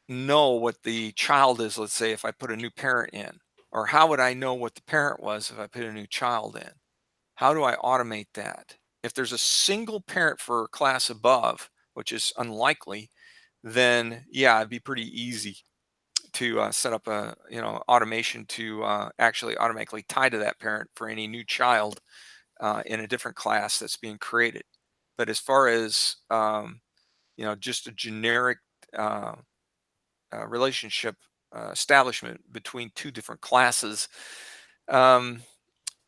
know what the child is, let's say, if I put a new parent in? Or how would I know what the parent was if I put a new child in? How do I automate that? If there's a single parent for a class above, which is unlikely, then yeah, it'd be pretty easy to set up a automation to actually automatically tie to that parent for any new child in a different class that's being created. But as far as just a generic uh, relationship establishment between two different classes, um,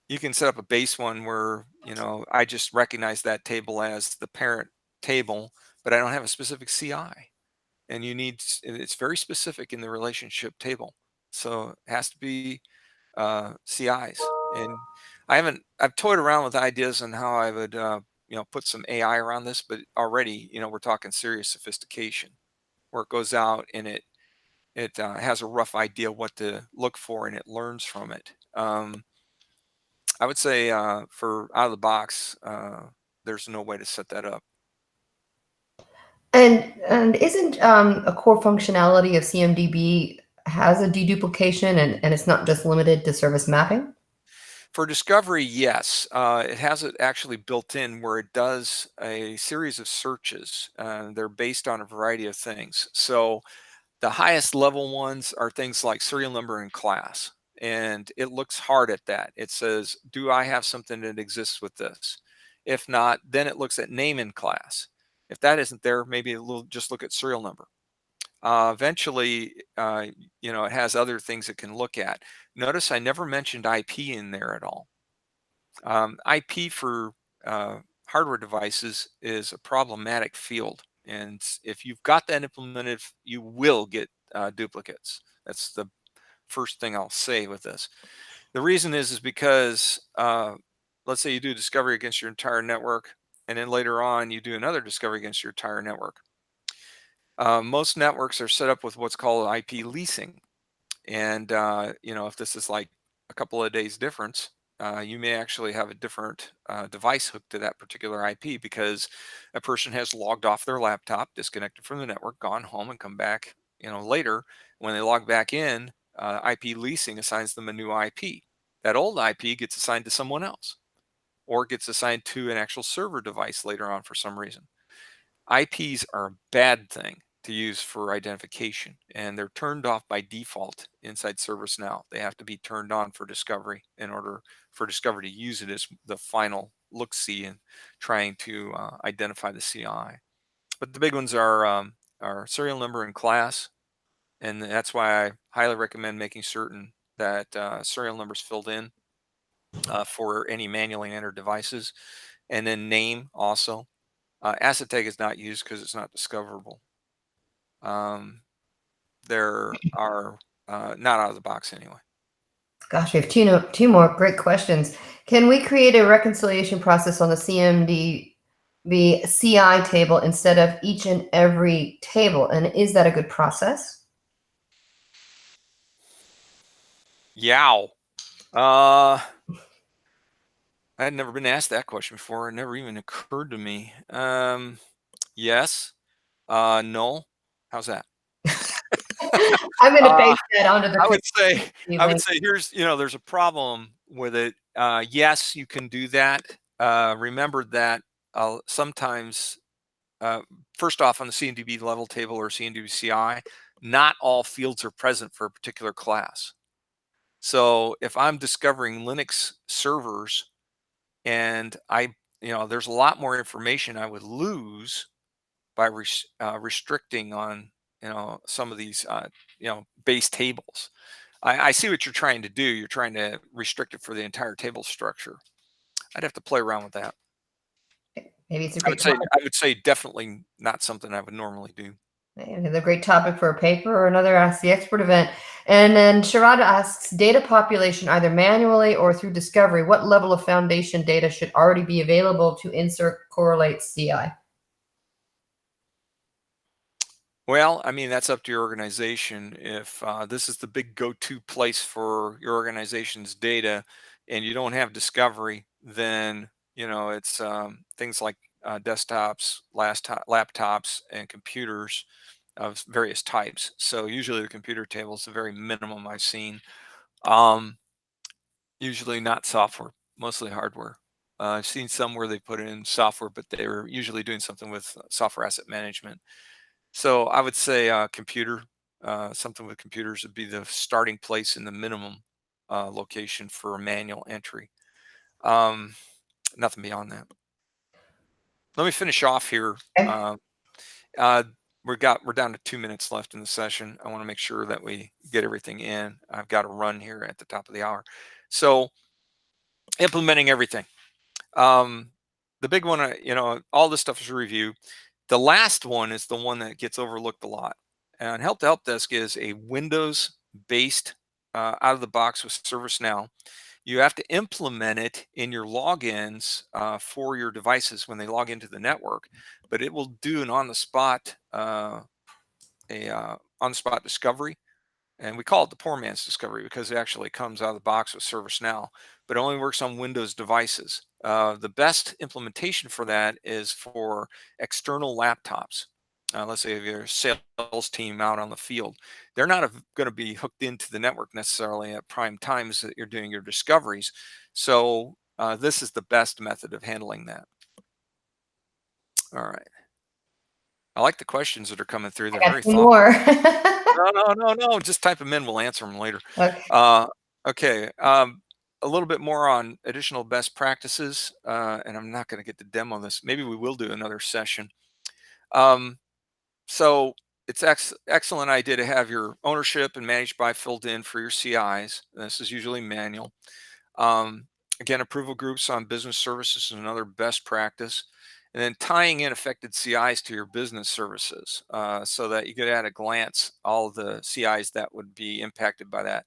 you can set up a base one where I just recognize that table as the parent table, but I don't have a specific CI. And it's very specific in the relationship table, so it has to be CIs. And I've toyed around with ideas on how I would put some AI around this, but already we're talking serious sophistication where it goes out and it has a rough idea what to look for and it learns from it. I would say for out of the box, there's no way to set that up. And isn't a core functionality of CMDB has a deduplication, and it's not just limited to service mapping? For discovery, yes, it has it actually built in where it does a series of searches. They're based on a variety of things. So the highest level ones are things like serial number and class. And it looks hard at that. It says, do I have something that exists with this? If not, then it looks at name and class. If that isn't there, maybe it will just look at serial number. Eventually, it has other things it can look at. Notice I never mentioned IP in there at all. IP for hardware devices is a problematic field. And if you've got that implemented, you will get duplicates. That's the first thing I'll say with this. The reason is because let's say you do discovery against your entire network, and then later on you do another discovery against your entire network. Most networks are set up with what's called IP leasing. And if this is like a couple of days difference, you may actually have a different device hooked to that particular IP because a person has logged off their laptop, disconnected from the network, gone home, and come back later. When they log back in, IP leasing assigns them a new IP. That old IP gets assigned to someone else, or gets assigned to an actual server device later on for some reason. IPs are a bad thing to use for identification, and they're turned off by default inside ServiceNow. They have to be turned on for discovery in order for discovery to use it as the final look-see in trying to identify the CI. But the big ones are serial number and class, and that's why I highly recommend making certain that serial numbers filled in for any manually entered devices, and then name also. Asset tag is not used because it's not discoverable. Um, there are not out of the box anyway. Gosh, we have two more great questions. Can we create a reconciliation process on the CMDB CI table instead of each and every table? And is that a good process? Yow. I had never been asked that question before. It never even occurred to me. Yes. No. How's that? I'm going to uh, paste that onto the I would say, link. there's a problem with it. Yes, you can do that. Remember that sometimes, first off, on the CMDB level table or CMDB CI, not all fields are present for a particular class. So if I'm discovering Linux servers and there's a lot more information I would lose by restricting on, some of these, base tables. I see what you're trying to do. You're trying to restrict it for the entire table structure. I'd have to play around with that. Maybe it's a I great would say, topic. definitely not something I would normally do. Another great topic for a paper or another Ask the Expert event. And then Sharada asks, data population either manually or through discovery, what level of foundation data should already be available to insert correlate CI? Well, I mean, that's up to your organization. If this is the big go-to place for your organization's data and you don't have discovery, then, it's things like desktops, laptops, and computers of various types. So usually the computer table is the very minimum I've seen. Um, Usually not software, mostly hardware. I've seen some where they put in software, but they're usually doing something with software asset management. So I would say something with computers would be the starting place in the minimum location for a manual entry. Um, Nothing beyond that. Let me finish off here. Okay. Uh, uh, we're down to 2 minutes left in the session. I want to make sure that we get everything in. I've got to run here at the top of the hour. So implementing everything. The big one, all this stuff is a review. The last one is the one that gets overlooked a lot. And Help to Help Desk is a Windows-based, out of the box with ServiceNow. You have to implement it in your logins for your devices when they log into the network, but it will do an on-the-spot on-the-spot discovery, and we call it the poor man's discovery because it actually comes out of the box with ServiceNow, but it only works on Windows devices. The best implementation for that is for external laptops. Let's say if you're a sales team out on the field, they're not going to be hooked into the network necessarily at prime times that you're doing your discoveries. So this is the best method of handling that. All right. I like the questions that are coming through. They're I got very two thoughtful. more. No. Just type them in. We'll answer them later. Okay. Uh, okay. A little bit more on additional best practices, and I'm not going to get to demo this. Maybe we will do another session. Um, so it's excellent idea to have your ownership and managed by filled in for your CIs. This is usually manual. Um, Again, approval groups on business services is another best practice. And then tying in affected CIs to your business services so that you get at a glance all the CIs that would be impacted by that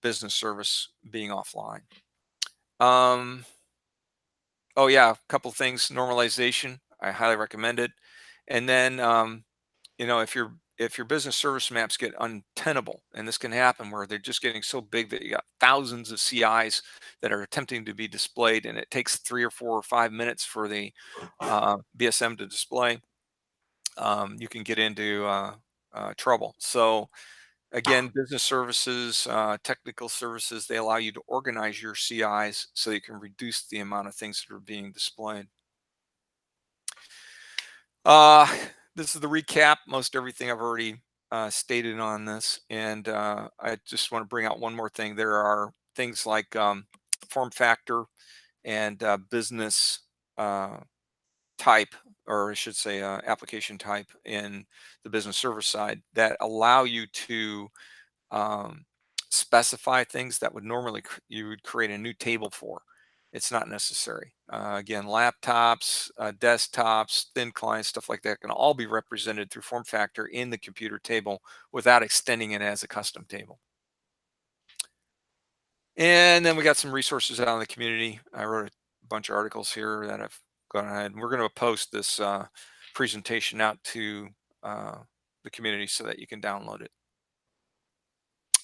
business service being offline. Oh yeah, a couple things. Normalization, I highly recommend it. And then if if your business service maps get untenable, and this can happen where they're just getting so big that you got thousands of CIs that are attempting to be displayed, and it takes 3 or 4 or 5 minutes for the BSM to display, you can get into trouble. So again, business services, technical services, they allow you to organize your CIs so you can reduce the amount of things that are being displayed. Uh, this is the recap. Most everything I've already stated on this, and I just want to bring out one more thing. There are things like form factor and business type, or I should say application type in the business service side that allow you to um, specify things that would normally you would create a new table for. It's not necessary. Again, laptops, desktops, thin clients, stuff like that can all be represented through form factor in the computer table without extending it as a custom table. And then we got some resources out in the community. I wrote a bunch of articles here that I've gone ahead. We're going to post this presentation out to the community so that you can download it.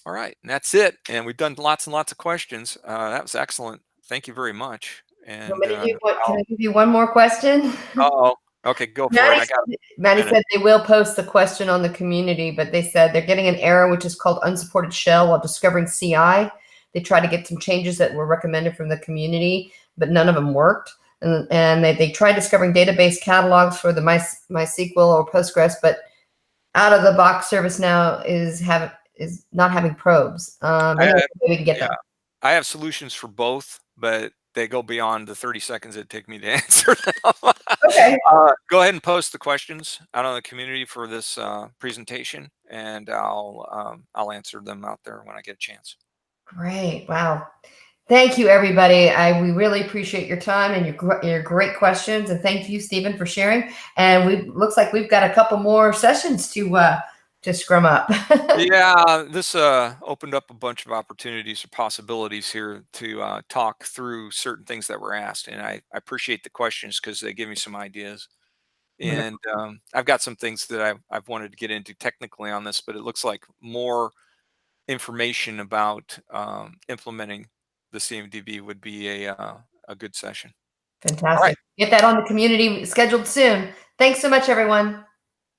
All right, and that's it. And we've done lots and lots of questions. That was excellent. Thank you very much. Want And me to do what? Can I give you one more question? oh, okay, go for it. I got a Maddie minute. said they will post the question on the community, but they said they're getting an error which is called unsupported shell while discovering CI. They tried to get some changes that were recommended from the community, but none of them worked. And they tried discovering database catalogs for the MySQL or Postgres, but out of the box ServiceNow is not having probes. I Anyway, have, maybe we can get yeah, them. I have solutions for both, but they go beyond the 30 seconds it take me to answer them. Okay. Go ahead and post the questions out on the community for this presentation, and I'll answer them out there when I get a chance. Great. Wow. Thank you, everybody. We really appreciate your time and your great questions. And thank you, Stephen, for sharing. And we looks like we've got a couple more sessions to scrum up. Yeah, this opened up a bunch of opportunities or possibilities here to talk through certain things that were asked, and I appreciate the questions because they give me some ideas. And I've got some things that I've wanted to get into technically on this, but it looks like more information about implementing the CMDB would be a good session. All right. Fantastic. Get that on the community scheduled soon. Thanks so much, everyone.